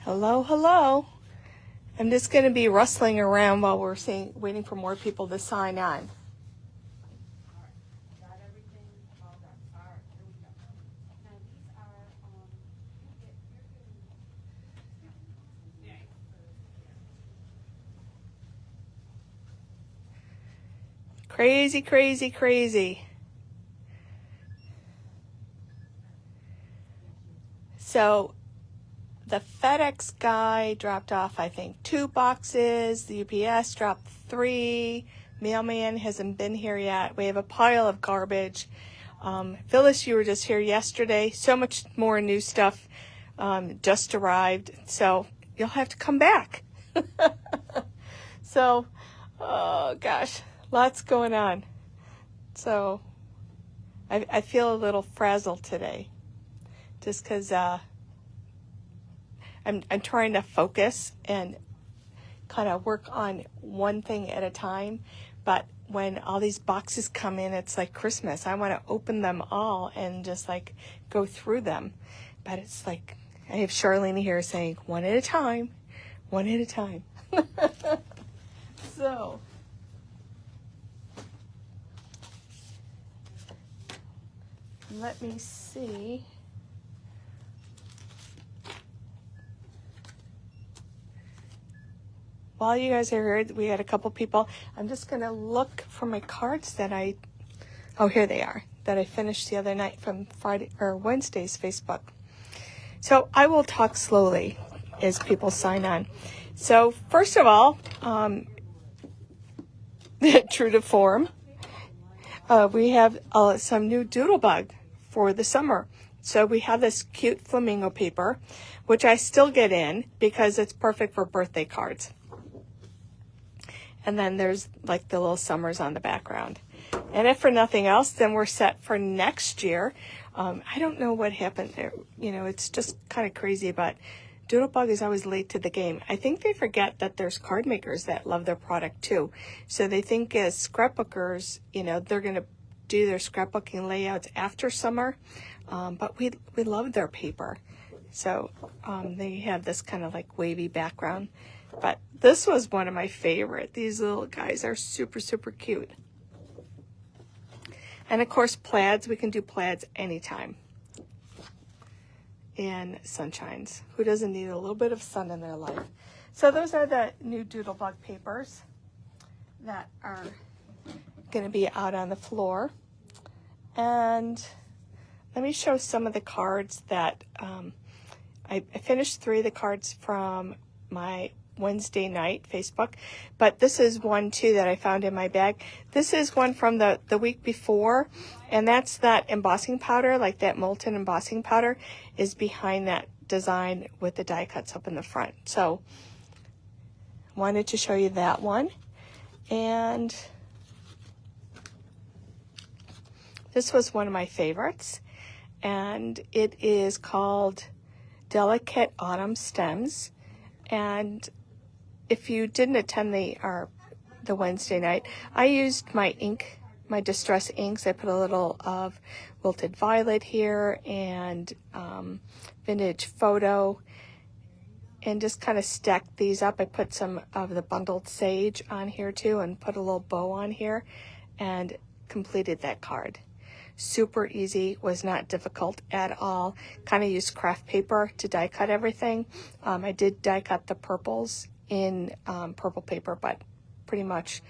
Hello, hello. I'm just going to be rustling around while we're waiting for more people to sign on. Crazy, crazy, crazy. So the FedEx guy dropped off, I think, 2 boxes. The UPS dropped 3. Mailman hasn't been here yet. We have a pile of garbage. Phyllis, you were just here yesterday. So much more new stuff just arrived. So you'll have to come back. So, oh gosh, lots going on. So I feel a little frazzled today just because I'm trying to focus and kind of work on one thing at a time. But when all these boxes come in, it's like Christmas. I want to open them all and just like go through them. But it's like I have Charlene here saying, one at a time, one at a time. So, let me see. While you guys are here, we had a couple people. I'm just going to look for my cards that oh, here they are, that I finished the other night from Friday or Wednesday's Facebook. So I will talk slowly as people sign on. So first of all, true to form, we have some new Doodlebug for the summer. So we have this cute flamingo paper, which I still get in because it's perfect for birthday cards. And then there's like the little summers on the background. And if for nothing else, then we're set for next year. I don't know what happened there. You know, it's just kind of crazy, but Doodlebug is always late to the game. I think they forget that there's card makers that love their product too. So they think as scrapbookers, you know, they're going to do their scrapbooking layouts after summer. But we love their paper. So they have this kind of like wavy background. But this was one of my favorite. These little guys are super, super cute. And of course, plaids. We can do plaids anytime. And sunshines. Who doesn't need a little bit of sun in their life? So those are the new Doodlebug papers that are going to be out on the floor. And let me show some of the cards that I finished 3 of the cards from my Wednesday night Facebook, but this is one too that I found in my bag. This is one from the week before, and that's that embossing powder, like that molten embossing powder is behind that design with the die cuts up in the front. So wanted to show you that one. And this was one of my favorites, and it is called Delicate Autumn Stems. And if you didn't attend the Wednesday night, I used my ink, my Distress inks. I put a little of Wilted Violet here and Vintage Photo and just kind of stacked these up. I put some of the Bundled Sage on here too and put a little bow on here and completed that card. Super easy, was not difficult at all. Kind of used craft paper to die cut everything. I did die cut the purples in purple paper, but pretty much,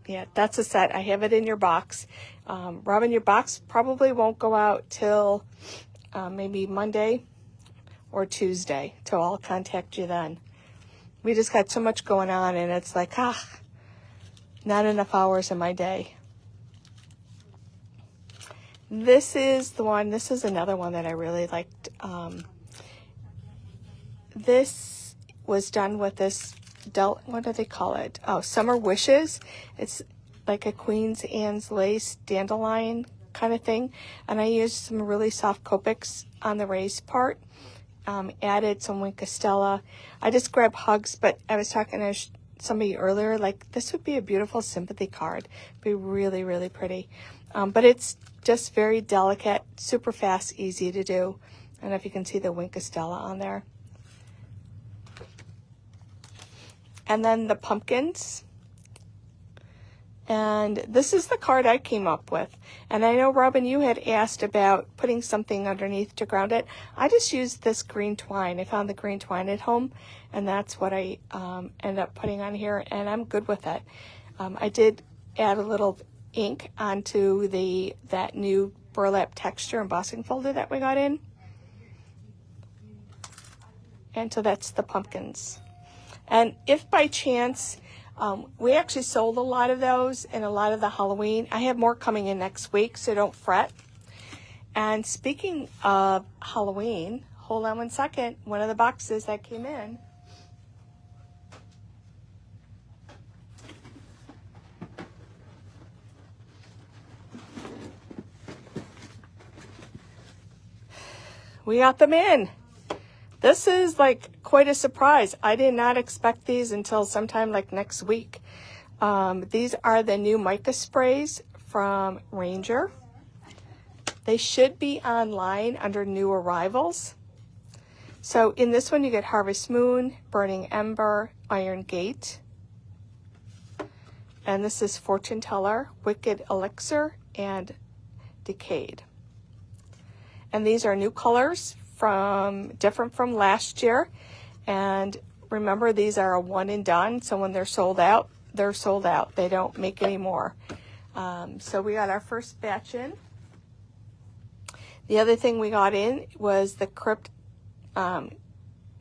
yeah, that's a set. I have it in your box. Robin, your box probably won't go out till maybe Monday or Tuesday, so I'll contact you then. We just got so much going on, and it's like, not enough hours in my day. This is the one, this is another one that I really liked. This was done with this, what do they call it? Oh, Summer Wishes. It's like a Queen's Anne's lace dandelion kind of thing. And I used some really soft Copics on the raised part. Added some Wink Estella. I just grabbed hugs, but I was talking to somebody earlier, like this would be a beautiful sympathy card. Be really, really pretty. But it's just very delicate, super fast, easy to do. I don't know if you can see the Wink Estella on there. and then the pumpkins. And this is the card I came up with. And I know, Robin, you had asked about putting something underneath to ground it. I just used this green twine. I found the green twine at home, and that's what I ended up putting on here, and I'm good with it. I did add a little ink onto that new burlap texture embossing folder that we got in. And so that's the pumpkins. And if by chance, we actually sold a lot of those and a lot of the Halloween. I have more coming in next week, so don't fret. And speaking of Halloween, hold on one second. One of the boxes that came in. We got them in. This is like quite a surprise. I did not expect these until sometime like next week. These are the new mica sprays from Ranger. They should be online under new arrivals. So in this one you get Harvest Moon, Burning Ember, Iron Gate. And this is Fortune Teller, Wicked Elixir, and Decayed. And these are new colors different from last year. And remember, these are a one and done. So when they're sold out, they're sold out. They don't make any more. So we got our first batch in. The other thing we got in was the Crypt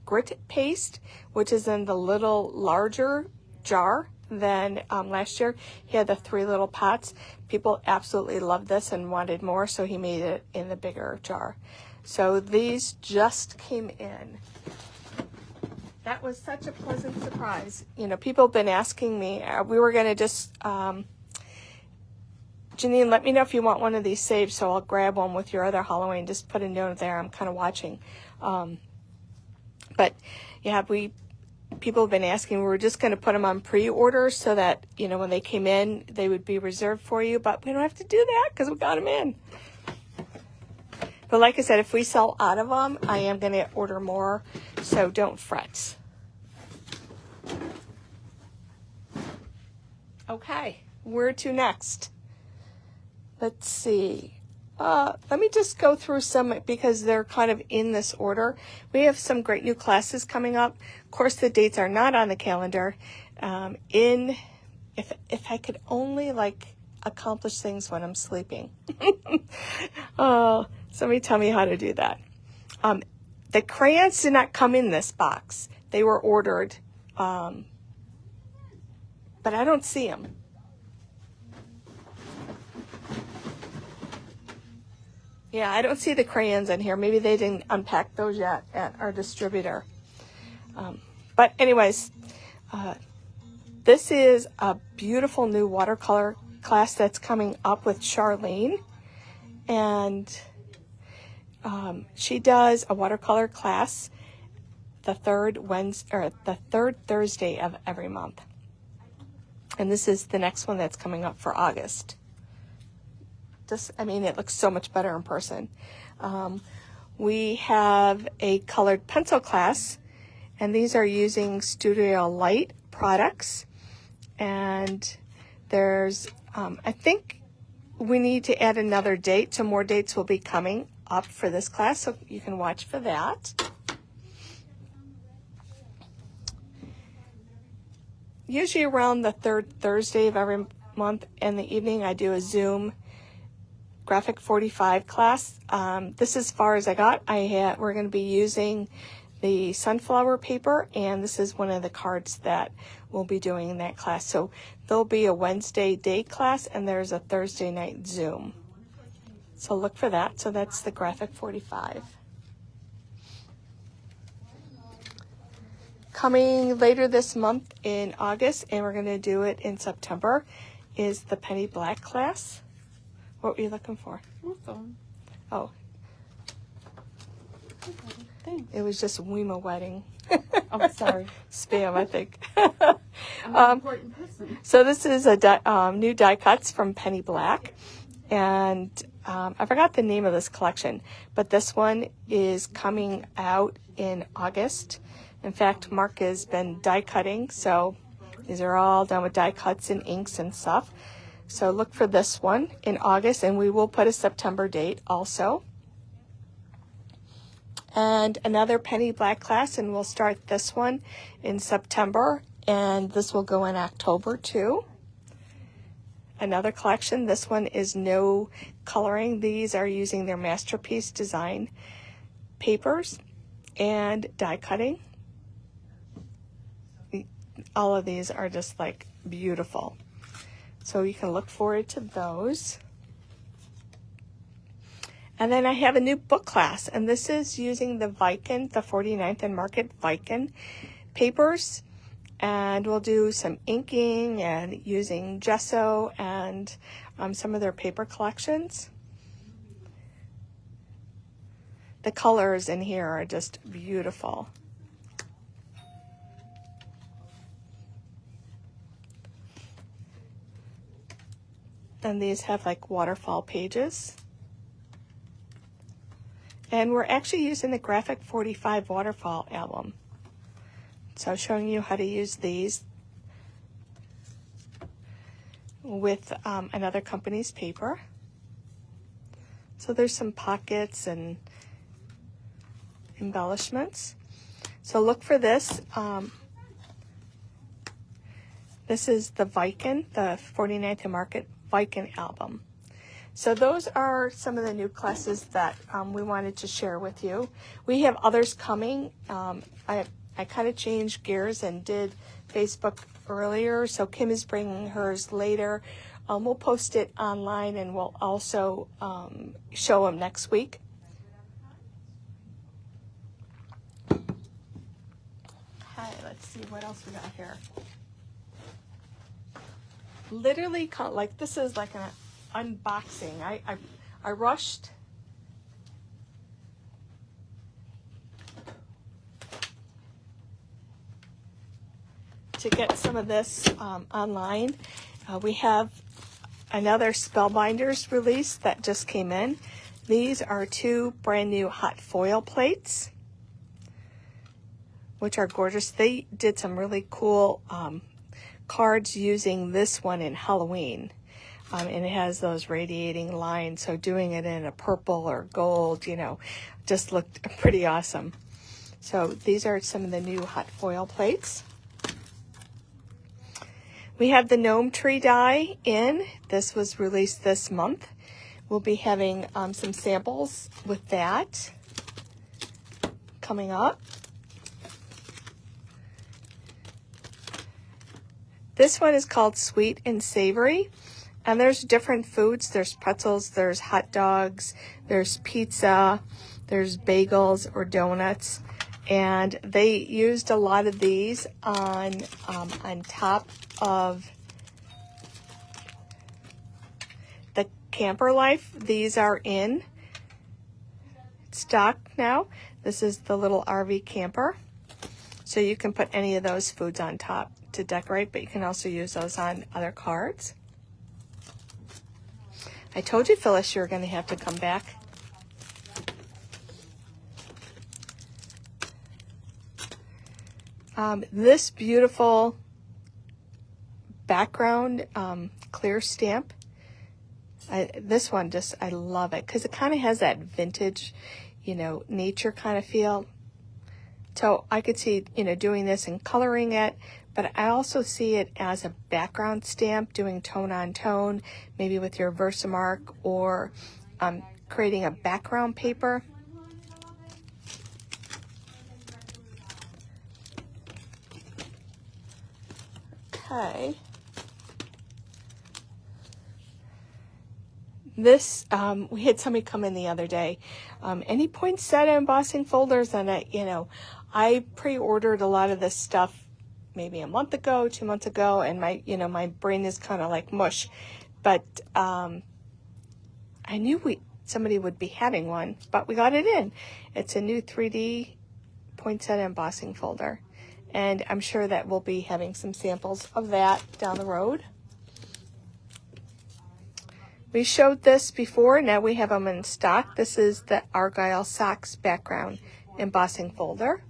grit paste, which is in the little larger jar than last year. He had the 3 little pots. People absolutely loved this and wanted more, so he made it in the bigger jar. So these just came in. That was such a pleasant surprise. You know, people have been asking me, we were going to just, Janine, let me know if you want one of these saved, so I'll grab one with your other Halloween. Just put a note there. I'm kind of watching. But yeah, people have been asking. We were just going to put them on pre-order so that, you know, when they came in, they would be reserved for you. But we don't have to do that because we got them in. But like I said, if we sell out of them, I am going to order more, so don't fret. Okay, where to next? Let's see. Let me just go through some because they're kind of in this order. We have some great new classes coming up. Of course, the dates are not on the calendar. If I could only accomplish things when I'm sleeping. Somebody tell me how to do that. The crayons did not come in this box. They were ordered, but I don't see them. Yeah, I don't see the crayons in here. Maybe they didn't unpack those yet at our distributor. But anyways, this is a beautiful new watercolor class that's coming up with Charlene. And she does a watercolor class the third Thursday of every month. And this is the next one that's coming up for August. It looks so much better in person. We have a colored pencil class, and these are using Studio Light products. And there's, I think we need to add another date, so more dates will be coming up for this class, so you can watch for that. Usually around the third Thursday of every month in the evening, I do a Zoom Graphic 45 class. This is as far as I got. We're going to be using the sunflower paper, and this is one of the cards that we'll be doing in that class. So there'll be a Wednesday day class, and there's a Thursday night Zoom. So look for that. So that's the Graphic 45. Coming later this month in August, and we're going to do it in September, is the Penny Black class. What were you looking for? Awesome. Oh. Thanks. It was just Weema Wedding. Oh, sorry. Spam, I think. I'm an important person. So this is a new die cuts from Penny Black. And I forgot the name of this collection, but this one is coming out in August. In fact, Mark has been die cutting, so These are all done with die cuts and inks and stuff. So look for this one in August, and we will put a September date also. And another penny black class, and we'll start this one in September, and this will go in October too. Another collection, this one is no coloring. These are using their Masterpiece Design papers and die cutting. All of these are just like beautiful. So you can look forward to those. And then I have a new book class, and this is using the Viken, the 49th and Market Viken papers. And we'll do some inking and using gesso and some of their paper collections. The colors in here are just beautiful. And these have like waterfall pages. And we're actually using the Graphic 45 waterfall album. So I'm showing you how to use these with another company's paper. So there's some pockets and embellishments. So look for this. This is the Viken, the 49th and Market Viken album. So those are some of the new classes that we wanted to share with you. We have others coming. I kind of changed gears and did Facebook earlier, so Kim is bringing hers later. We'll post it online, and we'll also show them next week. Hi, let's see what else we got here. Literally, like this is like an unboxing. I rushed. To get some of this online. We have another Spellbinders release that just came in. These are 2 brand new hot foil plates, which are gorgeous. They did some really cool cards using this one in Halloween. And it has those radiating lines, so doing it in a purple or gold, just looked pretty awesome. So these are some of the new hot foil plates. We have the gnome tree die in. This was released this month. We'll be having some samples with that coming up. This one is called Sweet and Savory. And there's different foods. There's pretzels, there's hot dogs, there's pizza, there's bagels or donuts. And they used a lot of these on top of the Camper Life. These are in stock now. This is the little RV camper. So you can put any of those foods on top to decorate, but you can also use those on other cards. I told you, Phyllis, you were going to have to come back. This beautiful background clear stamp. This one I love it because it kind of has that vintage, nature kind of feel. So I could see, doing this and coloring it, but I also see it as a background stamp, doing tone on tone, maybe with your Versamark or creating a background paper. Okay. This, we had somebody come in the other day. Any poinsettia embossing folders? And I pre-ordered a lot of this stuff maybe a month ago, 2 months ago, and my brain is kind of like mush. But I knew somebody would be having one, but we got it in. It's a new 3D poinsettia embossing folder. And I'm sure that we'll be having some samples of that down the road. We showed this before, now we have them in stock. This is the Argyle Socks background embossing folder.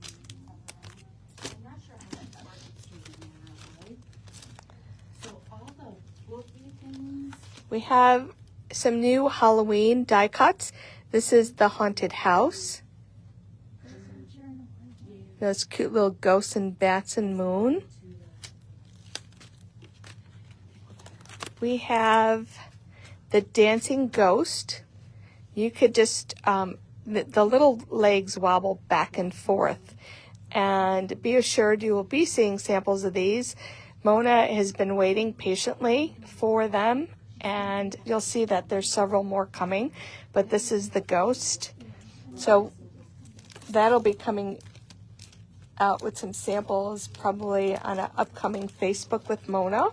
We have some new Halloween die cuts. This is the haunted house. Those cute little ghosts and bats and moon. We have the dancing ghost. You could just, the little legs wobble back and forth. And be assured you will be seeing samples of these. Mona has been waiting patiently for them. And you'll see that there's several more coming. But this is the ghost. So that'll be coming out with some samples probably on an upcoming Facebook with Mona.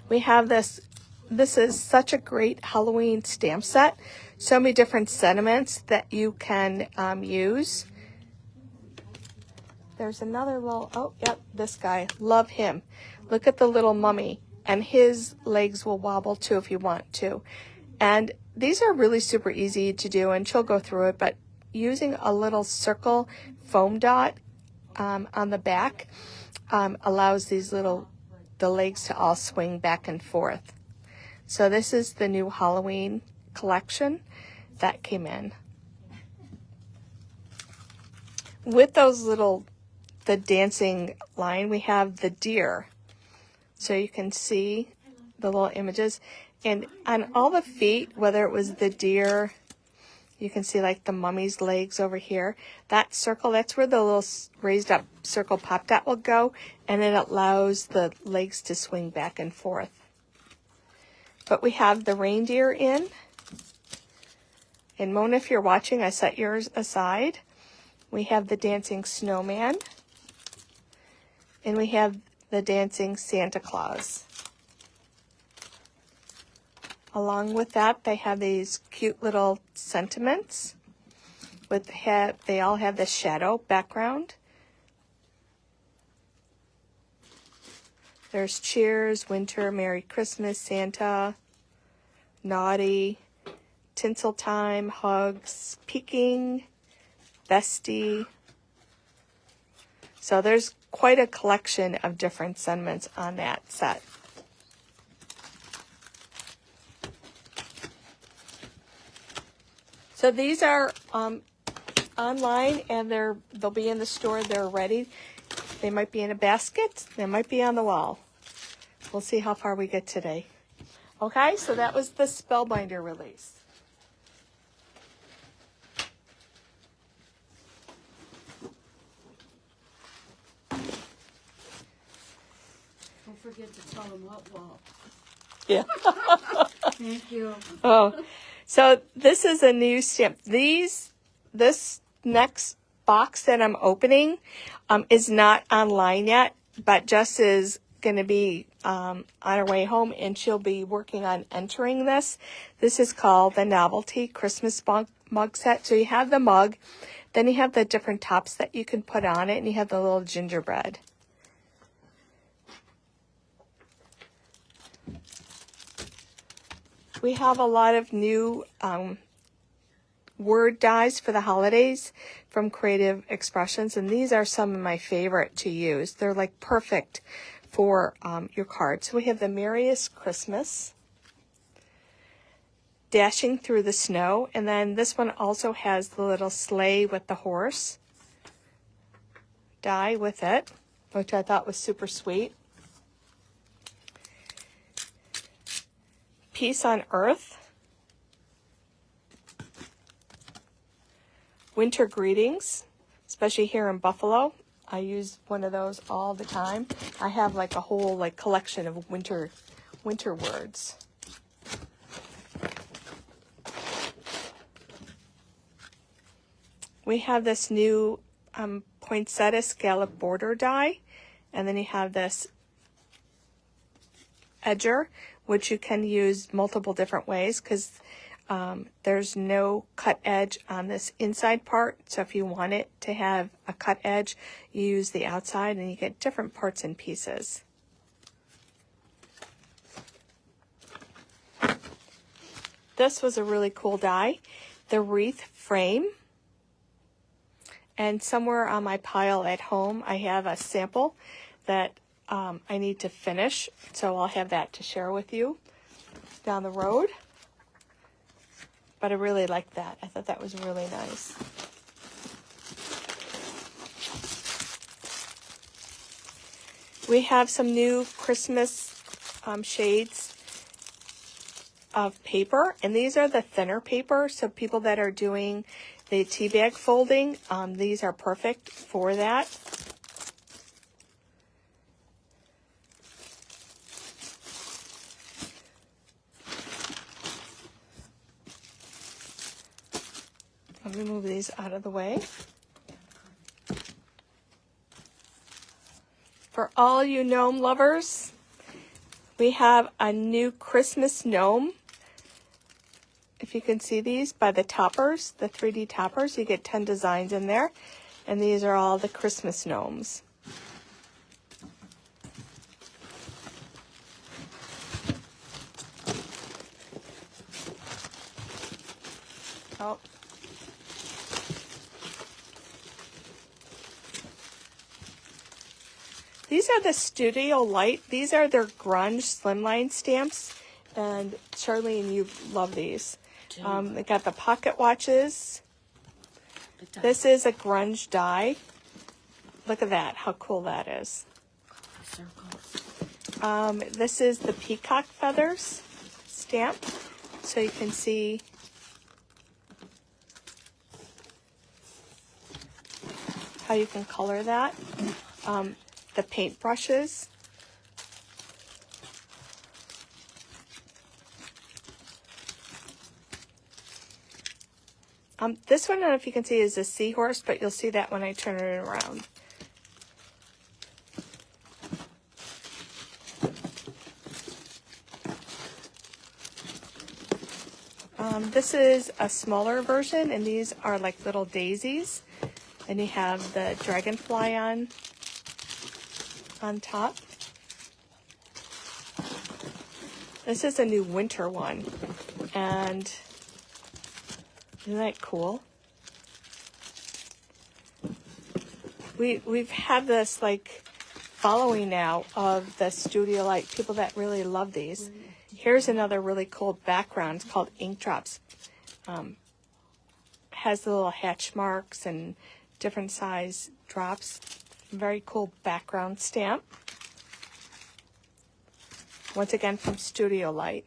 We have this. This is such a great Halloween stamp set. So many different sentiments that you can use. There's another little, oh, yep, this guy. Love him. Look at the little mummy. And his legs will wobble too if you want to. And these are really super easy to do, and she'll go through it, but using a little circle foam dot on the back allows the legs to all swing back and forth. So this is the new Halloween collection that came in. With those the dancing line, we have the deer. So you can see the little images. And on all the feet, whether it was the deer, you can see like the mummy's legs over here. That circle, that's where the little raised up circle pop dot will go. And it allows the legs to swing back and forth. But we have the reindeer in. And Mona, if you're watching, I set yours aside. We have the dancing snowman. And we have the dancing Santa Claus. Along with that, they have these cute little sentiments. They all have the shadow background. There's cheers, winter, Merry Christmas, Santa, naughty, tinsel time, hugs, peeking, bestie. So there's quite a collection of different sentiments on that set. So these are online, and they'll be in the store. They're ready. They might be in a basket. They might be on the wall. We'll see how far we get today. Okay, so that was the Spellbinder release. Don't forget to tell them what wall. Yeah. Thank you. Oh, so this is a new stamp. This next box that I'm opening is not online yet, but Jess is going to be on her way home, and she'll be working on entering this. This is called the Novelty Christmas Mug Set. So you have the mug, then you have the different tops that you can put on it, and you have the little gingerbread. We have a lot of new word dies for the holidays from Creative Expressions, and these are some of my favorite to use. They're like perfect for your cards. So we have the Merriest Christmas, Dashing Through the Snow, and then this one also has the little sleigh with the horse die with it, which I thought was super sweet. Peace on Earth, Winter Greetings, especially here in Buffalo. I use one of those all the time. I have like a whole collection of winter words. We have this new poinsettia scallop border die, and then you have this edger, which you can use multiple different ways because there's no cut edge on this inside part. So if you want it to have a cut edge, you use the outside, and you get different parts and pieces. This was a really cool die, the wreath frame. And somewhere on my pile at home, I have a sample that I need to finish, so I'll have that to share with you. down the road. But I really liked that. I thought that was really nice. We have some new Christmas shades of paper, and these are the thinner paper, so people that are doing the tea bag folding, these are perfect for that. Let me move these out of the way. For all you gnome lovers, we have a new Christmas gnome. If you can see these by the toppers, the 3D toppers, you get 10 designs in there. And these are all the Christmas gnomes. Oh. These are the Studio Light. These are their grunge slimline stamps. And Charlene, you love these. They got the pocket watches. This is a grunge die. Look at that, how cool that is. This is the peacock feathers stamp. So you can see how you can color that. The paint brushes. This one, I don't know if you can see, is a seahorse, but you'll see that when I turn it around. This is a smaller version, and these are like little daisies. And you have the dragonfly on top. This is a new winter one, and isn't that cool? We've had this like following now of the Studio Light, people that really love these. Here's another really cool background. It's called Ink Drops. Has the little hatch marks and different size drops. Very cool background stamp. Once again from Studio Light.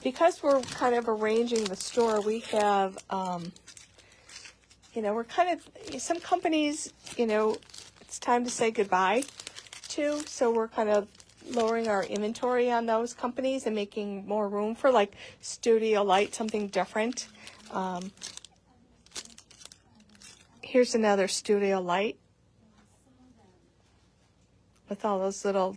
Because we're kind of arranging the store, we have, we're kind of, some companies, it's time to say goodbye to, so we're kind of lowering our inventory on those companies and making more room for like Studio Light, something different. Here's another Studio Light with all those little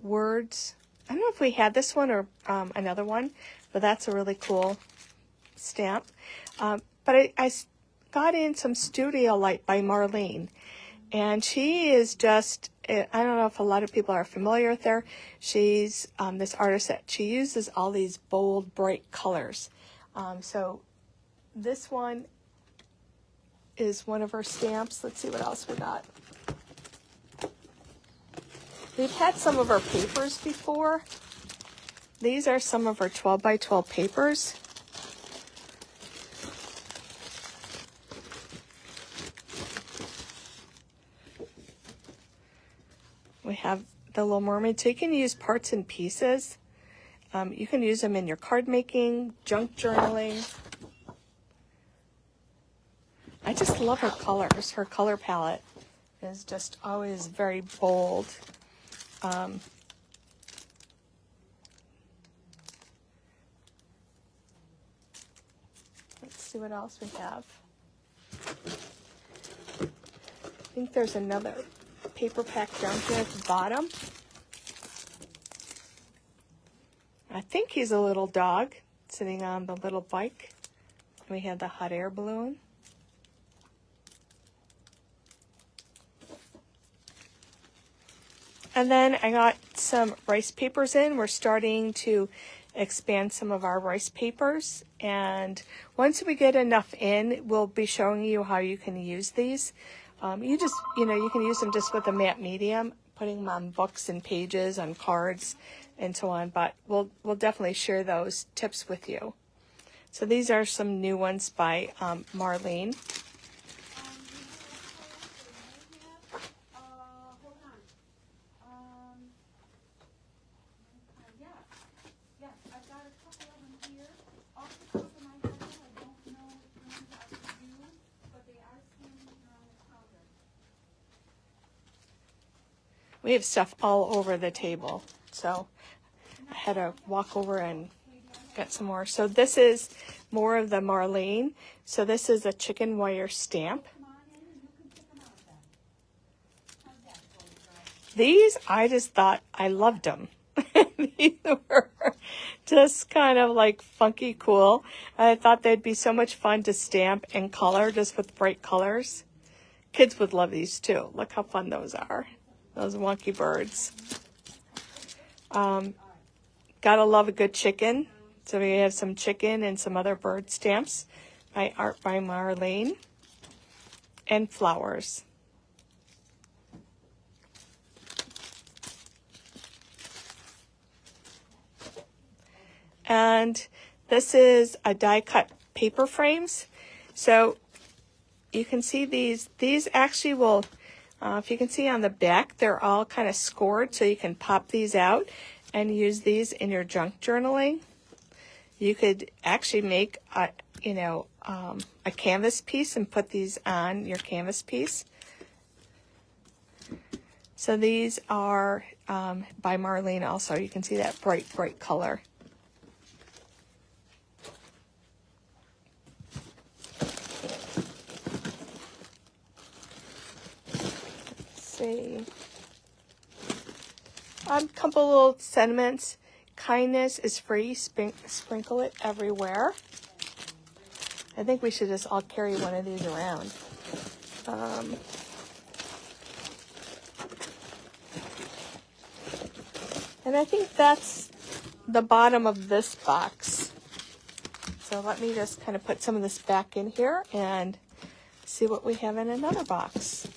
words. I don't know if we had this one or another one, but that's a really cool stamp. But I got in some Studio Light by Marlene, and she is just, I don't know if a lot of people are familiar with her. She's this artist that she uses all these bold, bright colors. So this one is one of her stamps. Let's see what else we got. We've had some of her papers before. These are some of her 12 by 12 papers. We have the Little Mermaid. So you can use parts and pieces. You can use them in your card making, junk journaling. I just love her colors. Her color palette is just always very bold. Let's see what else we have. I think there's another paper pack down here at the bottom. I think he's a little dog sitting on the little bike. We have the hot air balloon. And then I got some rice papers in. We're starting to expand some of our rice papers. And once we get enough in, we'll be showing you how you can use these. You just, you can use them just with a matte medium, putting them on books and pages, on cards, and so on. But we'll definitely share those tips with you. So these are some new ones by Marlene. Hold on. Yes, I've got a couple of them here. Off the top of my head, I don't know which ones I could use, but they are standing here on the counter. We have stuff all over the table, so I had to walk over and get some more. So this is more of the Marlene. So this is a chicken wire stamp. These, I just thought I loved them. These were just kind of like funky cool. I thought they'd be so much fun to stamp and color just with bright colors. Kids would love these too. Look how fun those are. Those wonky birds. Gotta love a good chicken. So we have some chicken and some other bird stamps by Art by Marlene. And flowers. And this is a die cut paper frames. So you can see these actually will, if you can see on the back, they're all kind of scored, so you can pop these out and use these in your junk journaling. You could actually make a canvas piece and put these on your canvas piece. So these are by Marlene also. You can see that bright color. See. A couple little sentiments. Kindness is free. Sprinkle it everywhere. I think we should just all carry one of these around. And I think that's the bottom of this box. So let me just kind of put some of this back in here and see what we have in another box.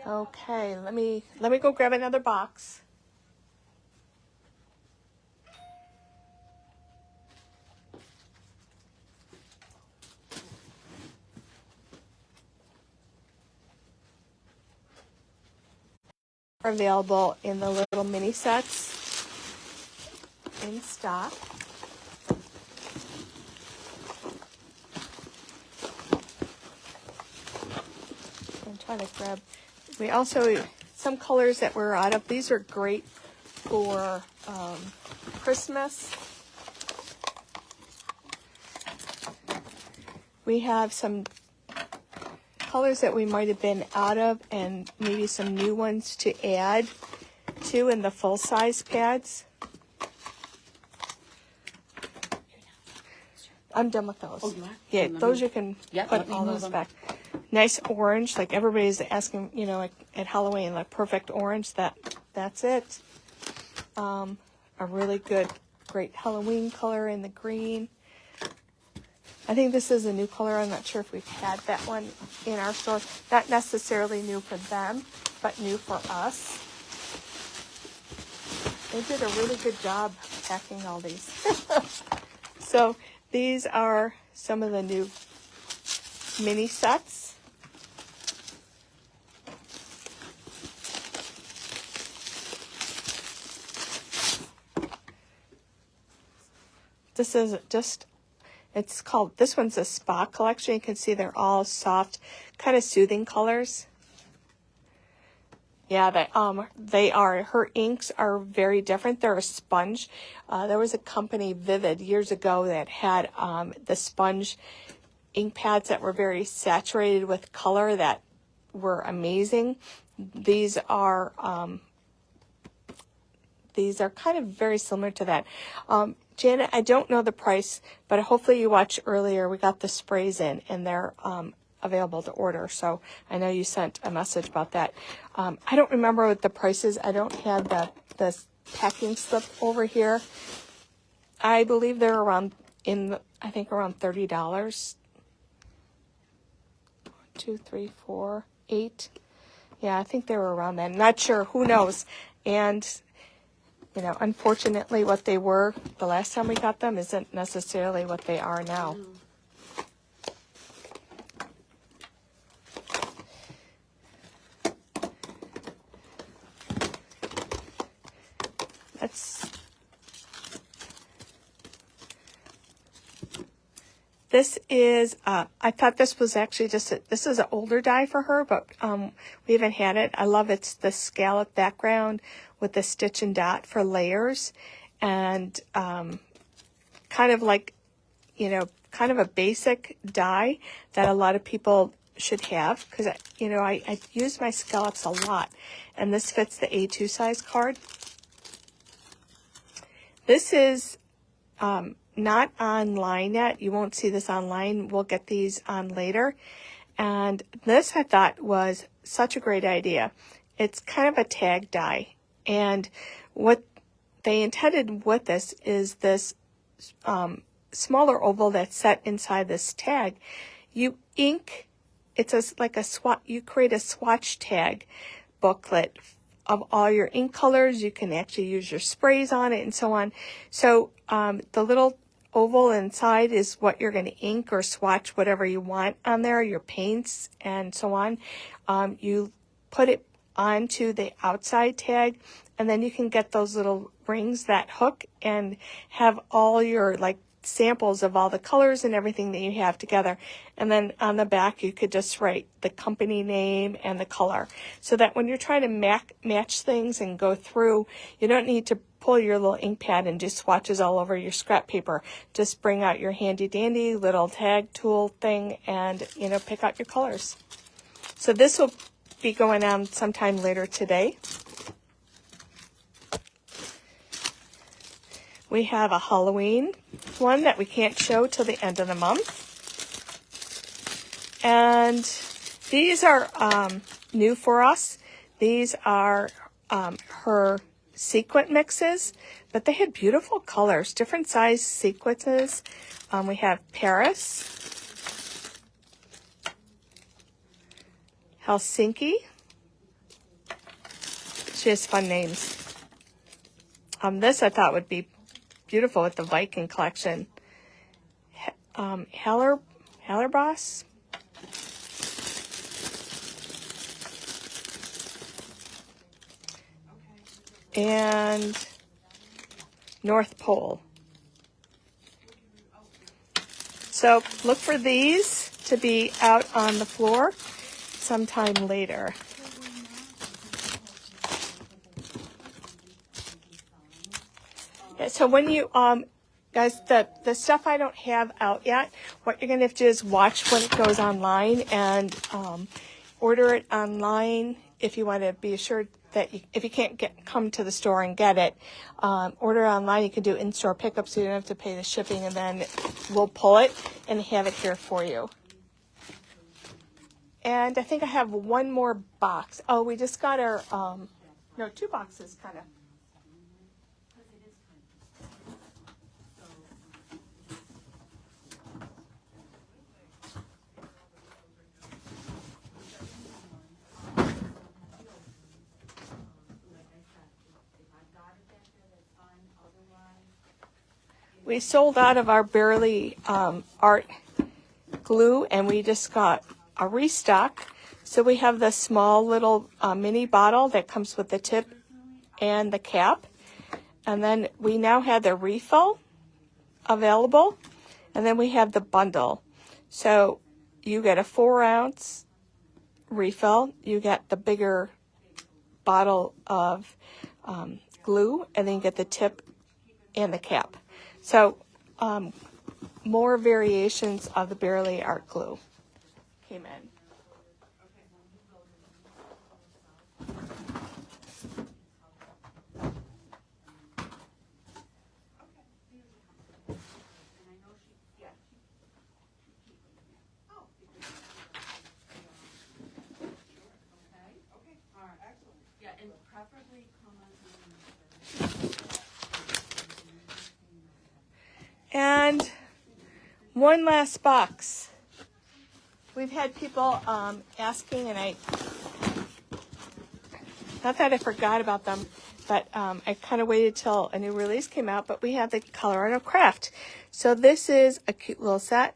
Okay, let me go grab another box. Are available in the little mini sets in stock. I'm trying to grab. We also, some colors that we're out of, these are great for Christmas. We have some colors that we might have been out of and maybe some new ones to add to in the full-size pads. I'm done with those. Oh, you are? Yeah, those you can put all those back. Nice orange, like everybody's asking, like at Halloween, like perfect orange. That's it. A really great Halloween color in the green. I think this is a new color. I'm not sure if we've had that one in our store. Not necessarily new for them, but new for us. They did a really good job packing all these. So these are some of the new mini sets. This is just, this one's a spa collection. You can see they're all soft, kind of soothing colors. Yeah, they are. Her inks are very different. They're a sponge. There was a company, Vivid, years ago that had the sponge ink pads that were very saturated with color that were amazing. These are kind of very similar to that. Janet, I don't know the price, but hopefully you watched earlier. We got the sprays in, and they're available to order. So I know you sent a message about that. I don't remember what the price is. I don't have the packing slip over here. I believe they're around I think around $30. 2, 3, 4, 8. Yeah, I think they were around that. Not sure. Who knows? And, unfortunately, what they were the last time we got them isn't necessarily what they are now. This is, I thought this was actually this is an older die for her, but we haven't had it. I love it's the scallop background with the stitch and dot for layers, and kind of like, kind of a basic die that a lot of people should have, because, I use my scallops a lot, and this fits the A2 size card. This is not online yet. You won't see this online. We'll get these on later. And this I thought was such a great idea. It's kind of a tag die. And what they intended with this is this smaller oval that's set inside this tag. You ink, like a swatch, you create a swatch tag booklet of all your ink colors. You can actually use your sprays on it and so on. So the little oval inside is what you're going to ink or swatch whatever you want on there, your paints and so on. You put it onto the outside tag, and then you can get those little rings that hook and have all your samples of all the colors and everything that you have together. And then on the back you could just write the company name and the color, so that when you're trying to match things and go through, you don't need to pull your little ink pad and do swatches all over your scrap paper. Just bring out your handy dandy little tag tool thing and pick out your colors. So this will be going on sometime later today. We have a Halloween one that we can't show till the end of the month. And these are new for us. These are her sequin mixes, but they had beautiful colors, different size sequences. We have Paris, Helsinki. She has fun names. This I thought would be beautiful with the Viking collection. Hellerbos. And North Pole. So look for these to be out on the floor sometime later. So when you, guys, the stuff I don't have out yet, what you're going to have to do is watch when it goes online and order it online if you want to be assured that if you can't come to the store and get it. Order online. You can do in-store pickup so you don't have to pay the shipping, and then we'll pull it and have it here for you. And I think I have one more box. Oh, we just got our, no, 2 boxes kind of. We sold out of our Bearly art glue, and we just got a restock. So we have the small little mini bottle that comes with the tip and the cap. And then we now have the refill available. And then we have the bundle. So you get a 4-ounce refill. You get the bigger bottle of glue, and then you get the tip and the cap. So more variations of the Bearly art glue came in. preferably come on Thursday. And one last box. We've had people asking, and not that I forgot about them, but I kind of waited till a new release came out, but we have the Colorado Craft. So this is a cute little set.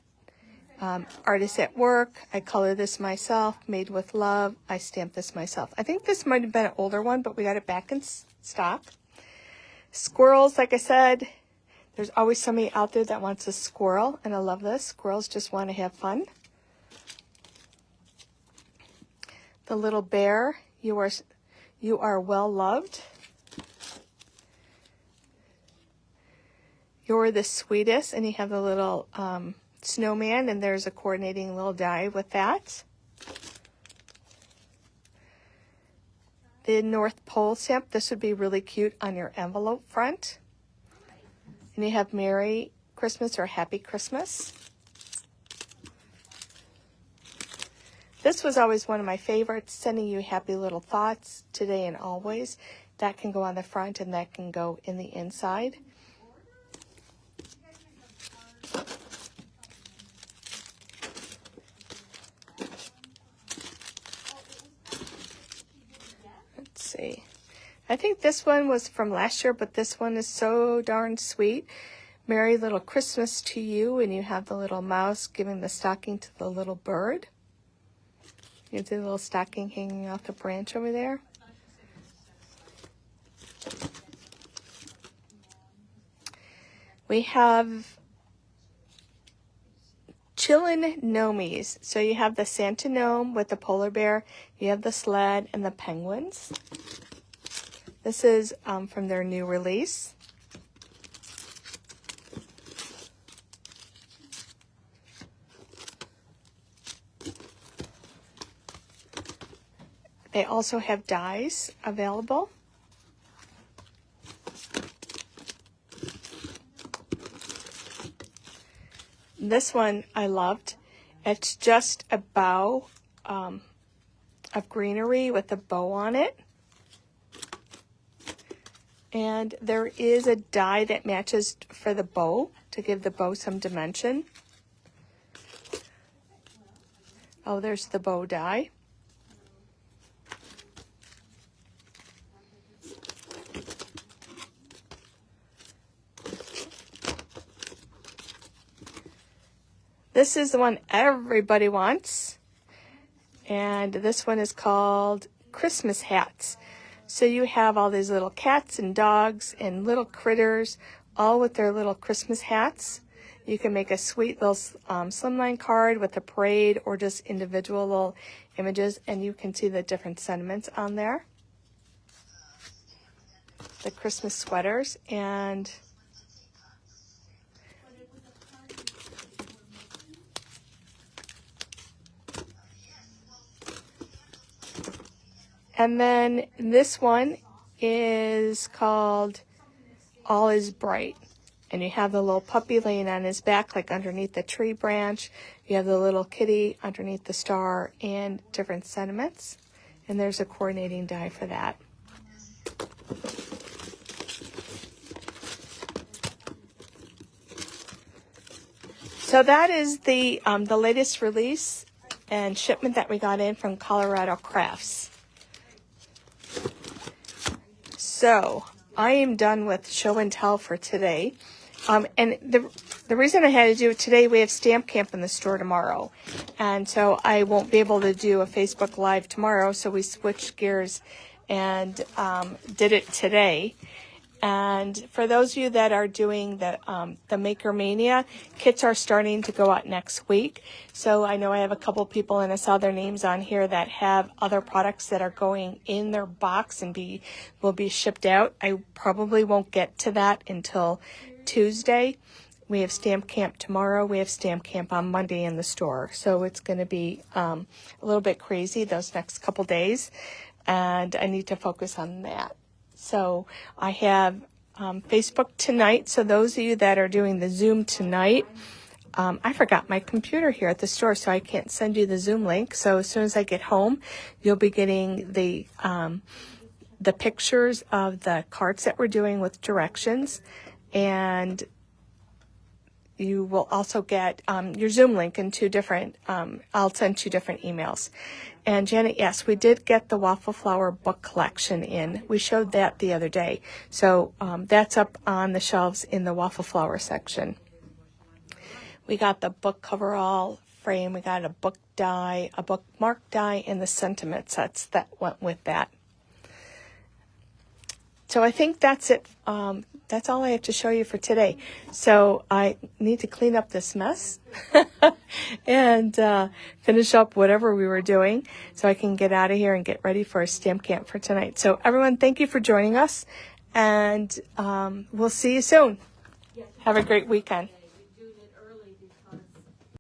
Artist at work. I color this myself. Made with love. I stamped this myself. I think this might have been an older one, but we got it back in stock. Squirrels, like I said, there's always somebody out there that wants a squirrel, and I love this. Squirrels just want to have fun. The little bear, you are well loved. You're the sweetest, and you have the little snowman, and there's a coordinating little die with that. The North Pole stamp, this would be really cute on your envelope front. And you have Merry Christmas or Happy Christmas. This was always one of my favorites, sending you happy little thoughts today and always. That can go on the front and that can go in the inside. Let's see. I think this one was from last year, but this one is so darn sweet. Merry little Christmas to you, and you have the little mouse giving the stocking to the little bird. You have the little stocking hanging off the branch over there. We have Chillin' Gnomies. So you have the Santa Gnome with the polar bear. You have the sled and the penguins. This is from their new release. They also have dies available. This one I loved. It's just a bow of greenery with a bow on it. And there is a die that matches for the bow to give the bow some dimension. Oh, there's the bow die. This is the one everybody wants. And this one is called Christmas Hats. So you have all these little cats and dogs and little critters, all with their little Christmas hats. You can make a sweet little slimline card with a parade or just individual little images, and you can see the different sentiments on there. The Christmas sweaters, and then this one is called All is Bright. And you have the little puppy laying on his back, like underneath the tree branch. You have the little kitty underneath the star and different sentiments. And there's a coordinating die for that. So that is the latest release and shipment that we got in from Colorado Crafts. So I am done with show and tell for today. And the reason I had to do it today, we have Stamp Camp in the store tomorrow. And so I won't be able to do a Facebook Live tomorrow. So we switched gears and did it today. And for those of you that are doing the Maker Mania, kits are starting to go out next week. So I know I have a couple people, and I saw their names on here, that have other products that are going in their box and will be shipped out. I probably won't get to that until Tuesday. We have Stamp Camp tomorrow. We have Stamp Camp on Monday in the store. So it's going to be a little bit crazy those next couple days, and I need to focus on that. So I have Facebook tonight. So those of you that are doing the Zoom tonight, I forgot my computer here at the store, so I can't send you the Zoom link. So as soon as I get home, you'll be getting the the pictures of the cards that we're doing with directions, and you will also get your Zoom link in two different, I'll send 2 different emails. And Janet, yes, we did get the Waffle Flower book collection in. We showed that the other day. So that's up on the shelves in the Waffle Flower section. We got the book coverall frame. We got a book die, a bookmark die, and the sentiment sets that went with that. So I think that's it. That's all I have to show you for today. So I need to clean up this mess and finish up whatever we were doing so I can get out of here and get ready for a stamp camp for tonight. So everyone, thank you for joining us, and we'll see you soon. Have a great weekend.